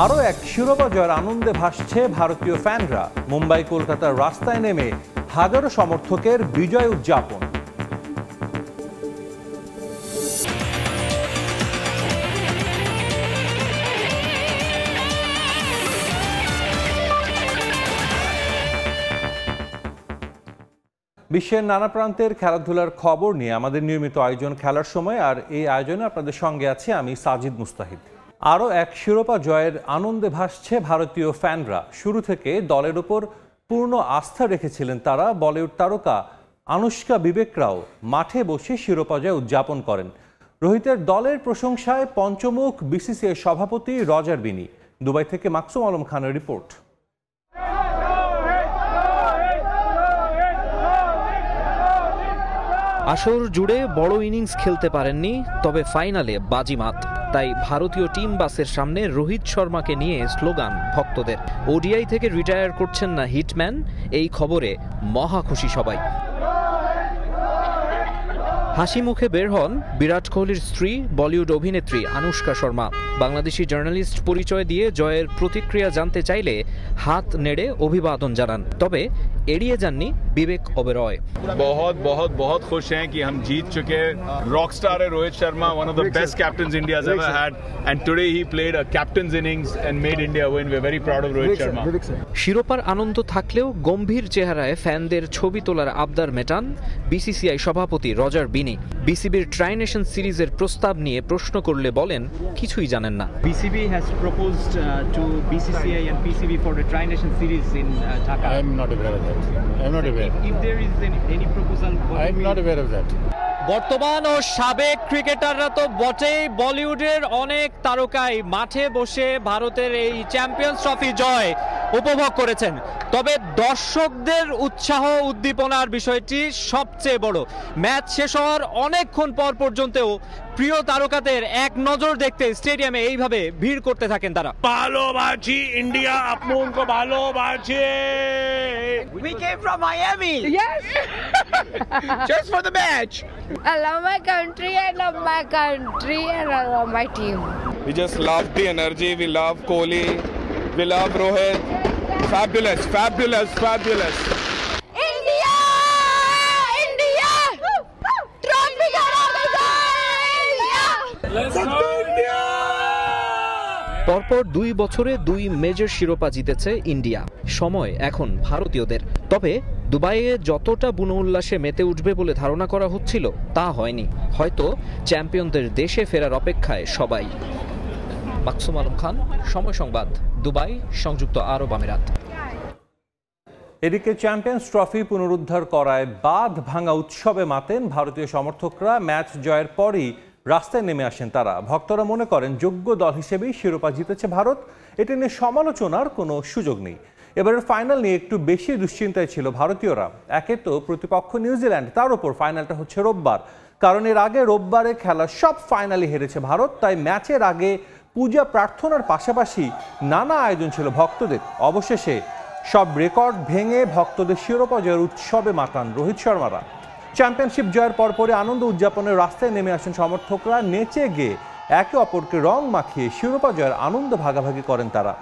আরও এক শিরোপা জয়ের আনন্দে ভাসছে ভারতীয় ফ্যানরা। মুম্বাই কলকাতার রাস্তায় নেমে হাজারো সমর্থকের বিজয় উদযাপন। বিশ্বের নানা প্রান্তের খেলাধুলার খবর নিয়ে আমাদের নিয়মিত আয়োজন খেলার সময়, আর এই আয়োজনে আপনাদের সঙ্গে আছি আমি সাজিদ মুস্তাহিদ। আরও এক শিরোপা জয়ের আনন্দে ভাসছে ভারতীয় ফ্যানরা। শুরু থেকে দলের ওপর পূর্ণ আস্থা রেখেছিলেন তারা। বলিউড তারকা আনুশকা বিবেকরাও মাঠে বসে শিরোপা জয় উদযাপন করেন। রোহিতের দলের প্রশংসায় পঞ্চমুখ বিসিসিআই সভাপতি রজার বিনি। দুবাই থেকে মাকসুম আলম খানের রিপোর্ট। আসর জুড়ে বড় ইনিংস খেলতে পারেননি, তবে ফাইনালে বাজিমাত। তাই ভারতীয় টিম বাসের সামনে রোহিত শর্মাকে নিয়ে স্লোগান ভক্তদের। ওডিআই থেকে রিটায়ার করছেন না হিটম্যান, এই খবরে মহা খুশি সবাই। হাসি মুখে বের হন বিরাট কোহলির স্ত্রী বলিউড অভিনেত্রী আনুশকা শর্মা। বাংলাদেশি জার্নালিস্ট পরিচয় দিয়ে জয়ের প্রতিক্রিয়া জানতে চাইলে হাত নেড়ে অভিবাদন জানান, তবে এড়িয়ে যাননি বিবেক ওবেরয়। बहुत बहुत बहुत खुश हैं कि हम जीत चुके हैं। रॉक स्टार है Rohit Sharma, one of the best captains India has ever had, and today he played a captain's innings and made India win. We're very proud of Rohit Sharma. শিরোপার আনন্দ থাকলেও গম্ভীর চেহারায় ফ্যানদের ছবি তোলার আবদার মেটান বিসিসিআই সভাপতি রজার বিনি। বিসিবির ট্রাই নেশন সিরিজের প্রস্তাব নিয়ে প্রশ্ন করলে বলেন কিছুই জানেন না। BCB has proposed to BCCI and PCB for the Tri Nation series in Dhaka. I am not aware of that. I am not aware. If there is any proposal, I am not aware of that. বর্তমান ও সাবেক ক্রিকেটাররা তো বটেই, বলিউডের অনেক তারকাই মাঠে বসে ভারতের এই চ্যাম্পিয়ন্স ট্রফি জয় উপভোগ করেছেন। তবে দর্শকদের উৎসাহ উদ্দীপনার বিষয়টি সবচেয়ে বড়। ম্যাচ শেষ হওয়ার অনেকক্ষণ পর পর্যন্তও প্রিয় তারকাদের এক নজর দেখতে স্টেডিয়ামে এইভাবে ভিড় করতে থাকেন তারা। ভালোবাসি ইন্ডিয়া, আপনাকে ভালোবাসি। We came from Miami. Yes. Just for the match. I love my country, I love my country, and I love my team. We just love the energy. We love Kohli. We love Rohit. Fabulous, fabulous, fabulous. India! India! Trophy India! Let's go India! পরপর 2 বছরে 2 major শিরোপা জিতেছে India. সময় এখন ভারতীয়দের। তবে দুবাইয়ে যতটা বুনো উল্লাসে মেতে উঠবে বলে ধারণা করা হচ্ছিল তা হয়নি। হয়তো চ্যাম্পিয়নদের দেশে ফেরার অপেক্ষায় সবাই। মাকসুম আলম খান, সময় সংবাদ, দুবাই, সংযুক্ত আরব আমিরাত। এদিকে চ্যাম্পিয়ন্স ট্রফি পুনরুদ্ধার করায় বাঁধ ভাঙা উৎসবে মাতেন ভারতীয় সমর্থকরা। ম্যাচ জয়ের পরই রাস্তায় নেমে আসেন তারা। ভক্তরা মনে করেন যোগ্য দল হিসেবেই শিরোপা জিতেছে ভারত, এটা নিয়ে সমালোচনার কোনো সুযোগ নেই। এবারের ফাইনাল নিয়ে একটু বেশি দুশ্চিন্তায় ছিল ভারতীয়রা। একে তো প্রতিপক্ষ নিউজিল্যান্ড, তার উপর ফাইনালটা হচ্ছে রোববার। কারণ এর আগে রোববারে খেলা সব ফাইনালে হেরেছে ভারত, তাই ম্যাচের আগে পূজা প্রার্থনার পাশাপাশি নানা আয়োজন ছিল ভক্তদের। অবশেষে সব রেকর্ড ভেঙে ভক্তদের শিরোপা জয়ের উৎসবে মাতান রোহিত শর্মারা। চ্যাম্পিয়নশিপ জয়ের পরপরই আনন্দ উদযাপনের রাস্তায় নেমে আসেন সমর্থকরা। নেচে গেয়ে একে অপরকে রং মাখিয়ে শিরোপা জয়ের আনন্দ ভাগাভাগি করেন তারা।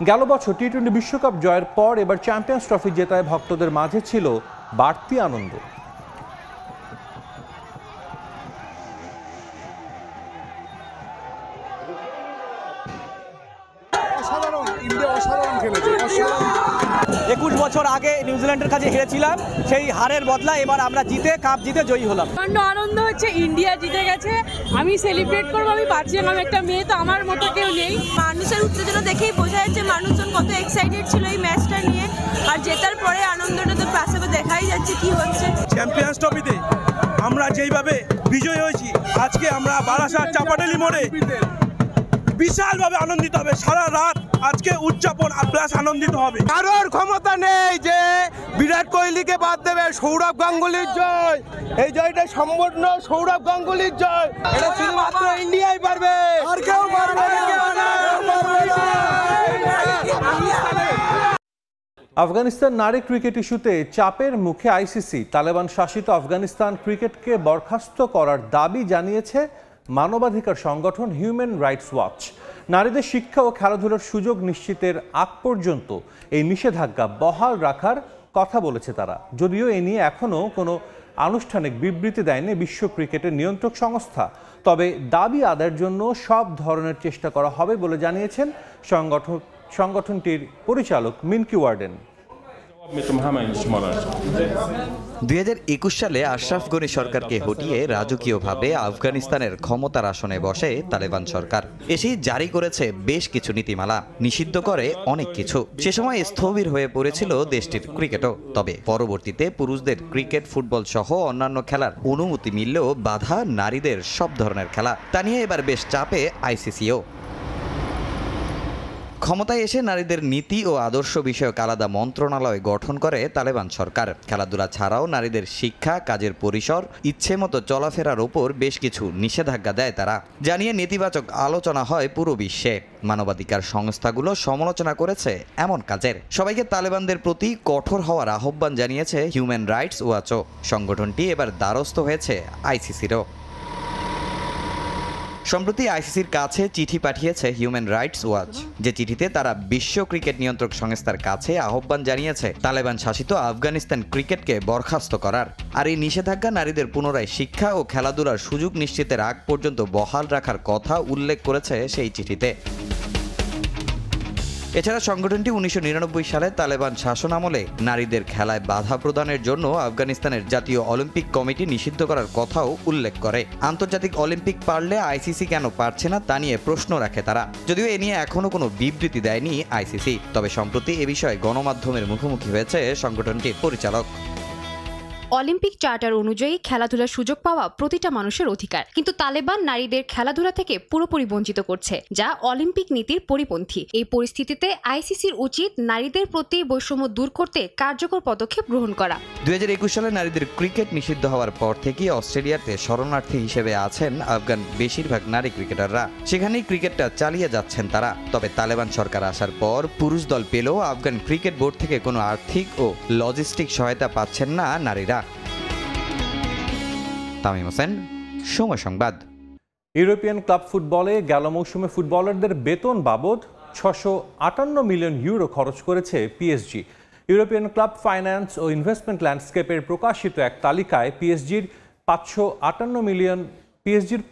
গেল বছর টি-20 বিশ্বকাপ জয়ের পর এবার চ্যাম্পিয়ন্স ট্রফি জেতায় ভক্তদের মাঝে ছিল বাড়তি আনন্দ। ইন্ডিয়া অসাধারণ খেলেছে। 21 বছর আগে নিউজিল্যান্ডের কাছে হেরেছিলাম, সেই হারের বদলা এবার আমরা জিতে কাপ জিতে জয়ী হলাম। আনন্দ হচ্ছে, ইন্ডিয়া জিতে গেছে। আমি সেলিব্রেট করবো, আমি পাচ্ছিলাম, আমি একটা মেয়ে, তো আমার মতো কেউ নেই। মানুষের উত্তেজনা দেখেই বোঝা যাচ্ছে মানুষজন কত এক্সাইটেড ছিল এই ম্যাচটা নিয়ে, আর জেতার পরে আনন্দটা তো পাশে দেখাই যাচ্ছে কি হচ্ছে। চ্যাম্পিয়ন্স ট্রফিতে আমরা যেইভাবে বিজয় হয়েছি, আজকে আমরা বারাসাত চাপাডালি মোড়ে বিশালভাবে আনন্দিত হবে। সারা রাত আজকে উদযাপন আর প্লাস আনন্দিত হবে। কারোর ক্ষমতা নেই যে বিরাট কোহলিকে বাদ দেবে। সৌরভ গাঙ্গুলির জয়, এই জয়টা সম্পূর্ণ সৌরভ গাঙ্গুলির জয়। এটা শুধুমাত্র ইন্ডিয়াই পারবে, আর কেউ পারবে না। আফগানিস্তান নারী ক্রিকেট ইস্যুতে চাপের মুখে আইসিসি। তালেবান শাসিত আফগানিস্তান ক্রিকেটকে বরখাস্ত করার দাবি জানিয়েছে মানবাধিকার সংগঠন হিউম্যান রাইটস ওয়াচ। নারীদের শিক্ষা ও খেলাধুলার সুযোগ নিশ্চিতের আগ পর্যন্ত এই নিষেধাজ্ঞা বহাল রাখার কথা বলেছে তারা। যদিও এ নিয়ে এখনও কোনো আনুষ্ঠানিক বিবৃতি দেয়নি বিশ্ব ক্রিকেটের নিয়ন্ত্রক সংস্থা, তবে দাবি আদায়ের জন্য সব ধরনের চেষ্টা করা হবে বলে জানিয়েছেন সংগঠনটির পরিচালক মিনকি ওয়ার্ডেন। 2021 সালে আশরাফ গনি সরকারকে হটিয়ে রাজকীয়ভাবে আফগানিস্তানের ক্ষমতার আসনে বসে তালেবান সরকার। এসেই জারি করেছে বেশ কিছু নীতিমালা, নিষিদ্ধ করে অনেক কিছু। সে সময় স্থবির হয়ে পড়েছিল দেশটির ক্রিকেটও। তবে পরবর্তীতে পুরুষদের ক্রিকেট, ফুটবল সহ অন্যান্য খেলার অনুমতি মিললেও বাধা নারীদের সব ধরনের খেলা। তা নিয়ে এবার বেশ চাপে আইসিসিও। ক্ষমতায় এসে নারীদের নীতি ও আদর্শ বিষয়ক আলাদা মন্ত্রণালয় গঠন করে তালেবান সরকার। খেলাধুলা ছাড়াও নারীদের শিক্ষা, কাজের পরিসর, ইচ্ছে মতো চলাফেরার ওপর বেশ কিছু নিষেধাজ্ঞা দেয় তারা। জানিয়ে নেতিবাচক আলোচনা হয় পুরো বিশ্বে। মানবাধিকার সংস্থাগুলো সমালোচনা করেছে এমন কাজের। সবাইকে তালেবানদের প্রতি কঠোর হওয়ার আহ্বান জানিয়েছে হিউম্যান রাইটস ওয়াচও। সংগঠনটি এবার দ্বারস্থ হয়েছে আইসিসিরও। সম্প্রতি আইসিসির কাছে চিঠি পাঠিয়েছে হিউম্যান রাইটস ওয়াচ, যে চিঠিতে তারা বিশ্ব ক্রিকেট নিয়ন্ত্রক সংস্থার কাছে আহ্বান জানিয়েছে তালেবান শাসিত আফগানিস্তান ক্রিকেটকে বরখাস্ত করার। আর এই নিষেধাজ্ঞা নারীদের পুনরায় শিক্ষা ও খেলাধুলার সুযোগ নিশ্চিতের আগ পর্যন্ত বহাল রাখার কথা উল্লেখ করেছে সেই চিঠিতে। এছাড়া সংগঠনটি 1999 সালে তালেবান শাসন আমলে নারীদের খেলায় বাধা প্রদানের জন্য আফগানিস্তানের জাতীয় অলিম্পিক কমিটি নিষিদ্ধ করার কথাও উল্লেখ করে। আন্তর্জাতিক অলিম্পিক পারলে আইসিসি কেন পারছে না তা নিয়ে প্রশ্ন রাখে তারা। যদিও এ নিয়ে এখনো কোনো বিবৃতি দেয়নি আইসিসি, তবে সম্প্রতি এ বিষয়ে গণমাধ্যমের মুখোমুখি হয়েছে সংগঠনটির পরিচালক। অলিম্পিক চার্টার অনুযায়ী খেলাধুলার সুযোগ পাওয়া প্রতিটা মানুষের অধিকার, কিন্তু তালেবান নারীদের খেলাধুলা থেকে পুরোপুরি বঞ্চিত করছে, যা অলিম্পিক নীতির পরিপন্থী। এই পরিস্থিতিতে আইসিসির উচিত নারীদের প্রতি বৈষম্য দূর করতে কার্যকর পদক্ষেপ গ্রহণ করা। 2021 সালে নারীদের ক্রিকেট নিষিদ্ধ হওয়ার পর থেকে অস্ট্রেলিয়াতে শরণার্থী হিসেবে আছেন আফগান বেশিরভাগ নারী ক্রিকেটাররা। সেখানেই ক্রিকেটটা চালিয়ে যাচ্ছেন তারা। তবে তালেবান সরকার আসার পর পুরুষ দল পেলেও আফগান ক্রিকেট বোর্ড থেকে কোনো আর্থিক ও লজিস্টিক সহায়তা পাচ্ছেন না নারীরা। তামিম হোসেন, সময় সংবাদ। ইউরোপিয়ান ক্লাব ফুটবলে গেল মৌসুমে ফুটবলারদের বেতন বাবদ 658 মিলিয়ন ইউরো খরচ করেছে পিএসজি। ইউরোপিয়ান ক্লাব ফাইন্যান্স ও ইনভেস্টমেন্ট ল্যান্ডস্কেপের প্রকাশিত এক তালিকায় পিএসজির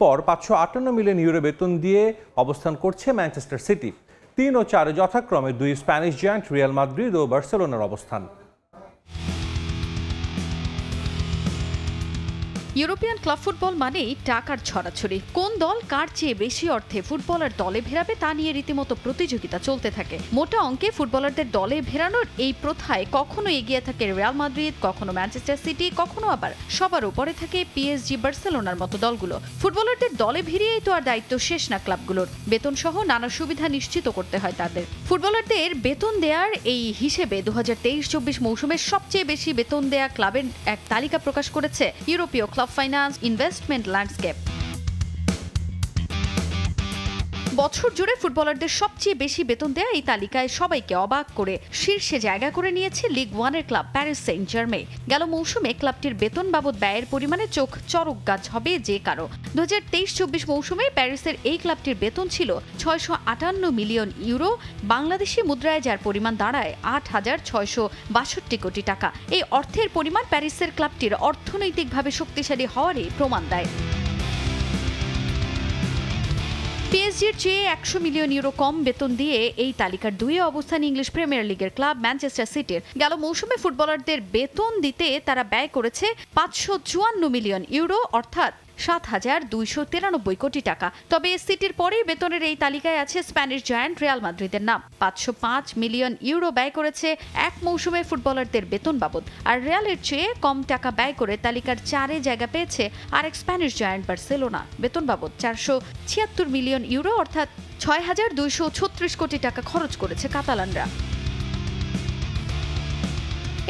পর 558 মিলিয়ন ইউরো বেতন দিয়ে অবস্থান করছে ম্যানচেস্টার সিটি। 3 ও 4 যথাক্রমে 2 স্প্যানিশ জায়ান্ট রিয়াল মাদ্রিদ ও বার্সেলোনার অবস্থান। ইউরোপিয়ান ক্লাব ফুটবল মানেই টাকার ছড়াছড়ি। কোন দল কার চেয়ে বেশি অর্থে ফুটবলার দলে ভেড়াবে তা নিয়ে রীতিমতো প্রতিযোগিতা চলতে থাকে। মোটা অঙ্কে ফুটবলারদের দলে ভেড়ানোর এই প্রথায় কখনো এগিয়ে থাকে রিয়াল মাদ্রিদ, কখনো ম্যানচেস্টার সিটি, কখনো আবার সবার উপরে থাকে পিএসজি, বার্সেলোনার মতো দলগুলো। ফুটবলারদের দলে ভিড়িয়েই তো আর দায়িত্ব শেষ না ক্লাবগুলোর। বেতন সহ নানা সুবিধা নিশ্চিত করতে হয় তাদের। ফুটবলারদের বেতন দেওয়ার এই হিসেবে 2023-24 মৌসুমের সবচেয়ে বেশি বেতন দেয়া ক্লাবের এক তালিকা প্রকাশ করেছে ইউরোপীয় ক্লাব ফাইন্যান্স ইনভেস্টমেন্ট ল্যান্ডস্কেপ। বছর জুড়ে ফুটবলারদের সবচেয়ে বেশি বেতন দেয়া এই তালিকায় সবাইকে অবাক করে শীর্ষে জায়গা করে নিয়েছে লিগ 1-এর ক্লাব প্যারিস সেন্ট জার্মেই। গেল মৌসুমে ক্লাবটির বেতন বাবদ ব্যয়ের পরিমাণে চোখ চরক গাছ হবে যে কারো। 2023-24 মৌসুমে প্যারিসের এই ক্লাবটির বেতন ছিল 658 মিলিয়ন ইউরো, বাংলাদেশি মুদ্রায় যার পরিমাণ দাঁড়ায় 8,662 কোটি টাকা। এই অর্থের পরিমাণ প্যারিসের ক্লাবটির অর্থনৈতিকভাবে শক্তিশালী হওয়ারই প্রমাণ দেয়। পিএসজির চেয়ে 100 মিলিয়ন ইউরো কম বেতন দিয়ে এই তালিকার 2-এ অবস্থান ইংলিশ প্রিমিয়ার লিগের ক্লাব ম্যানচেস্টার সিটির। গেল মৌসুমে ফুটবলারদের বেতন দিতে তারা ব্যয় করেছে 554 মিলিয়ন ইউরো, অর্থাৎ 7,293 কোটি টাকা। তবে সিটির পরেই বেতনের এই তালিকায় আছে স্প্যানিশ জায়ান্ট রিয়াল মাদ্রিদের নাম। 505 মিলিয়ন ইউরো ব্যয় করেছে এক মৌসুমে ফুটবলারদের বেতন বাবদ। আর রিয়ালের চেয়ে কম টাকা ব্যয় করে তালিকার 4-এ জায়গা পেয়েছে আরেক স্প্যানিশ জায়ান্ট বার্সেলোনা। বেতন বাবদ 476 মিলিয়ন ইউরো, অর্থাৎ 6,236 কোটি টাকা খরচ করেছে কাতালানরা।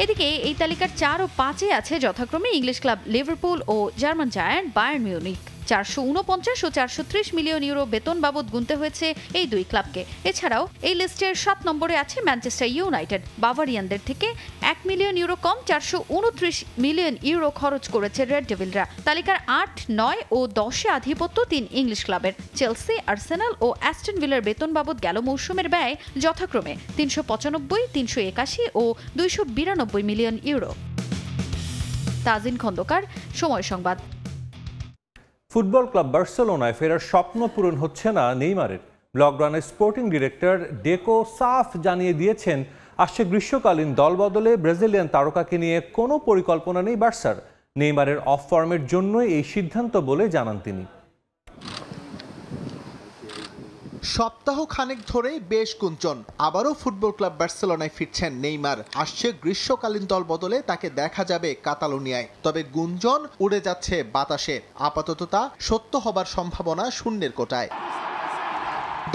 এদিকে এই তালিকার 4 ও 5-এ আছে যথাক্রমে ইংলিশ ক্লাব লিভারপুল ও জার্মান জায়ান্ট বায়ার্ন মিউনিখ। 449 ও 430 মিলিয়ন ইউরো বেতন বাবদ গুনতে হয়েছে এই দুই ক্লাবকে। এছাড়াও এই লিস্টের 7 নম্বরে আছে ম্যানচেস্টার ইউনাইটেড। বাভারিয়ানদের থেকে 1 মিলিয়ন ইউরো কম 429 মিলিয়ন ইউরো খরচ করেছে রেড ডেভিলরা। তালিকার 8, 9 ও 10-এ আধিপত্য 3 ইংলিশ ক্লাবের। চেলসি, আর্সেনাল ও অ্যাস্টন ভিলার বেতন বাবদ গেল মৌসুমের ব্যয় যথাক্রমে 395, 381 ও 292 মিলিয়ন ইউরো। তাজিন খন্দকার, সময় সংবাদ। ফুটবল ক্লাব বার্সেলোনায় ফেরার স্বপ্ন পূরণ হচ্ছে না নেইমারের। ব্লগরানের স্পোর্টিং ডিরেক্টর ডেকো সাফ জানিয়ে দিয়েছেন, আসছে গ্রীষ্মকালীন দলবদলে ব্রাজিলিয়ান তারকাকে নিয়ে কোনো পরিকল্পনা নেই বার্সার। নেইমারের অফ ফর্মের জন্যই এই সিদ্ধান্ত বলে জানান তিনি। সপ্তাহ খানেক ধরেই বেশ গুঞ্জন, আবারও ফুটবল ক্লাব বার্সেলোনায় ফিরছেন নেইমার। আসছে গ্রীষ্মকালীন দল বদলে তাকে দেখা যাবে কাতালোনিয়ায়। তবে গুঞ্জন উড়ে যাচ্ছে বাতাসে, আপাতত তা সত্য হবার সম্ভাবনা শূন্যের কোটায়।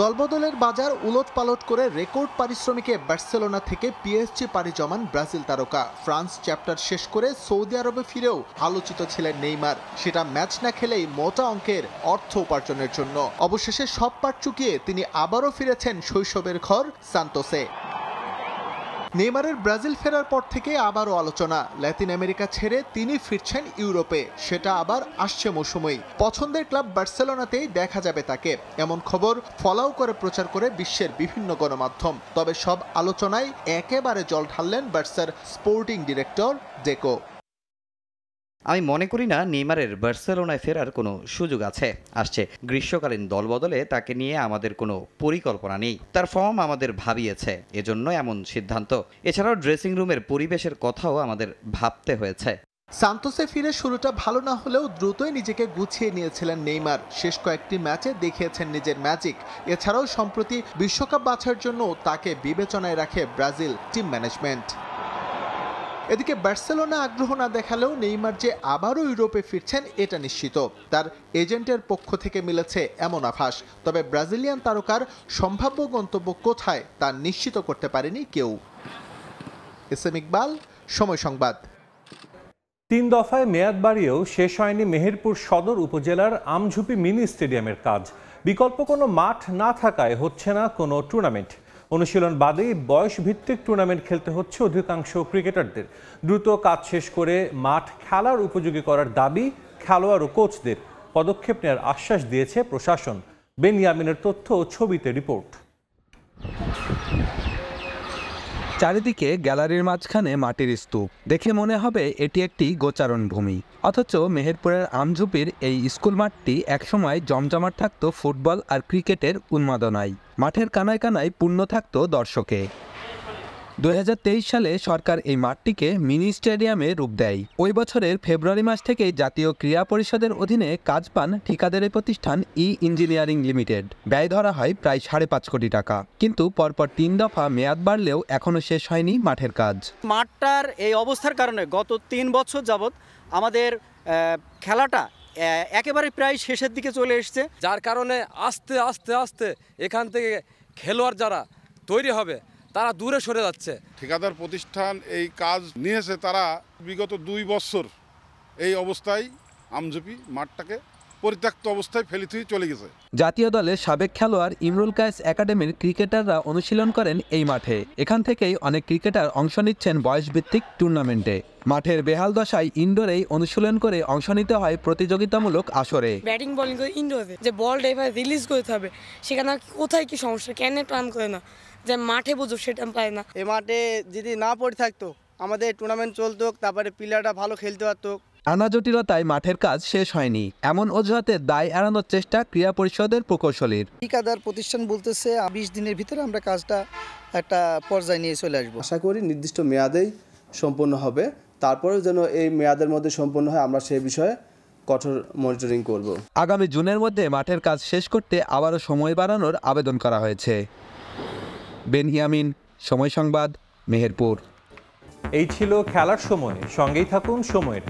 দলবদলের বাজার উলটপালট করে রেকর্ড পারিশ্রমিকে বার্সেলোনা থেকে পিএসজি পাড়ি জমান ব্রাজিল তারকা। ফ্রান্স চ্যাপ্টার শেষ করে সৌদি আরবে ফিরেও আলোচিত ছিলেন নেইমার, সেটা ম্যাচ না খেলেই মোটা অঙ্কের অর্থ উপার্জনের জন্য। অবশেষে সব পাট চুকিয়ে তিনি আবারও ফিরেছেন শৈশবের ঘর সান্তোসে। নেইমারের ব্রাজিল ফেরার পর থেকে আবারও আলোচনা, ল্যাতিন আমেরিকা ছেড়ে তিনি ফিরছেন ইউরোপে, সেটা আবার আসছে মৌসুমেই। পছন্দের ক্লাব বার্সেলোনাতেই দেখা যাবে তাকে, এমন খবর ফলাও করে প্রচার করে বিশ্বের বিভিন্ন গণমাধ্যম। তবে সব আলোচনায় একেবারে জল ঢাললেন বার্সার স্পোর্টিং ডিরেক্টর ডেকো। আমি মনে করি না নেইমারের বার্সেলোনায় ফেরার কোনো সুযোগ আছে। আসছে গ্রীষ্মকালীন দল বদলে তাকে নিয়ে আমাদের কোনো পরিকল্পনা নেই। তার ফর্ম আমাদের ভাবিয়েছে, এজন্য এমন সিদ্ধান্ত। এছাড়াও ড্রেসিং রুমের পরিবেশের কথাও আমাদের ভাবতে হয়েছে। সান্তোসে ফিরে শুরুটা ভালো না হলেও দ্রুতই নিজেকে গুছিয়ে নিয়েছিলেন নেইমার। শেষ কয়েকটি ম্যাচে দেখিয়েছেন নিজের ম্যাজিক। এছাড়াও সম্প্রতি বিশ্বকাপ বাছার জন্য তাকে বিবেচনায় রাখে ব্রাজিল টিম ম্যানেজমেন্ট। এদিকে বার্সেলোনা আগ্রহ না দেখালেও নেইমার যে আবারও ইউরোপে ফিরছেন এটা নিশ্চিত। তার এজেন্টের পক্ষ থেকে মিলেছে এমন আভাস। তবে ব্রাজিলিয়ান তারকার সম্ভাব্য গন্তব্য কোথায় তা নিশ্চিত করতে পারেনি কেউ। এসএম ইকবাল, সময় সংবাদ। 3 দফায় মেয়াদ বাড়িয়েও শেষ হয়নি মেহেরপুর সদর উপজেলার আমঝুপি মিনি স্টেডিয়ামের কাজ। বিকল্প কোনো মাঠ না থাকায় হচ্ছে না কোনো টুর্নামেন্ট। অনুশীলন বাদেই বয়স ভিত্তিক টুর্নামেন্ট খেলতে হচ্ছে অধিকাংশ ক্রিকেটারদের। দ্রুত কাজ শেষ করে মাঠ খেলার উপযোগী করার দাবি খেলোয়াড় ও কোচদের। পদক্ষেপ নেওয়ার আশ্বাস দিয়েছে প্রশাসন। বেনিয়ামিনের তথ্য ও ছবিতে রিপোর্ট। চারিদিকে গ্যালারির মাঝখানে মাটির স্তূপ, দেখে মনে হবে এটি একটি গোচারণ ভূমি। অথচ মেহেরপুরের আমঝুপির এই স্কুল মাঠটি একসময় জমজমাট থাকত ফুটবল আর ক্রিকেটের উন্মাদনায়। মাঠের কানায় কানায় পূর্ণ থাকত দর্শকে। 2023 সালে সরকার এই মাঠটিকে মিনি স্টেডিয়ামে রূপ দেয়। ওই বছরের ফেব্রুয়ারি মাস থেকেই জাতীয় ক্রীড়া পরিষদের অধীনে কাজ পান ঠিকাদারি প্রতিষ্ঠান ইঞ্জিনিয়ারিং লিমিটেড। ব্যয় ধরা হয় প্রায় 5.5 কোটি টাকা। কিন্তু পরপর 3 দফা মেয়াদ বাড়লেও এখনও শেষ হয়নি মাঠের কাজ। মাঠটার এই অবস্থার কারণে গত 3 বছর যাবৎ আমাদের খেলাটা একেবারে প্রায় শেষের দিকে চলে এসছে, যার কারণে আস্তে আস্তে আস্তে এখান থেকে খেলোয়াড় যারা তৈরি হবে তারা দূরে সরে যাচ্ছে। ঠিকাদার প্রতিষ্ঠান এই কাজ নিয়েছে, তারা বিগত 2 বছর এই অবস্থায় আমঝুপি মাঠটাকে পরিত্যক্ত অবস্থায় ফেলে থুয়ে চলে গেছে। জাতীয় দলের সাবেক খেলোয়াড় ইমরুল কায়েস একাডেমির ক্রিকেটাররা অনুশীলন করেন এই মাঠে। এখান থেকেই অনেক ক্রিকেটার অংশ নিচ্ছেন বয়সভিত্তিক টুর্নামেন্টে। মাঠের বেহাল দশায় ইনডোরেই অনুশীলন করে অংশ নিতে হয় প্রতিযোগিতামূলক আসরে। ব্যাটিং বোলিং করে ইনডোরে যে বলটা এভাবে রিলিজ করতে হবে, সেখানে কোথায় কি সমস্যা, কেন টার্ন করে না, যে মাঠে বুঝো সেটা পায় না। এই মাঠে যদি না পড়ে থাকতো আমাদের টুর্নামেন্ট চলতো, তারপরে প্লেয়াররা ভালো খেলতে পারতো। নানা জটিলতায় মাঠের কাজ শেষ হয়নি, এমন অজুহাতে দায় এড়ানোর চেষ্টা ক্রীড়া পরিষদের প্রকৌশলীর। ঠিকাদার প্রতিষ্ঠান বলতেছে 20 দিনের ভিতরে আমরা কাজটা একটা পর্যায়ে নিয়ে চলে আসবো। আশা করি নির্দিষ্ট মেয়াদেই সম্পন্ন হবে, তারপরেও যেন এই মেয়াদের মধ্যে সম্পন্ন হয় আমরা সেই বিষয়ে কঠোর মনিটরিং করব। আগামী জুনের মধ্যে মাঠের কাজ শেষ করতে আবারও সময় বাড়ানোর আবেদন করা হয়েছে। বেনিয়ামিন, সময় সংবাদ, মেহেরপুর। এই ছিল খেলার সময়। সঙ্গেই থাকুন সময়ের।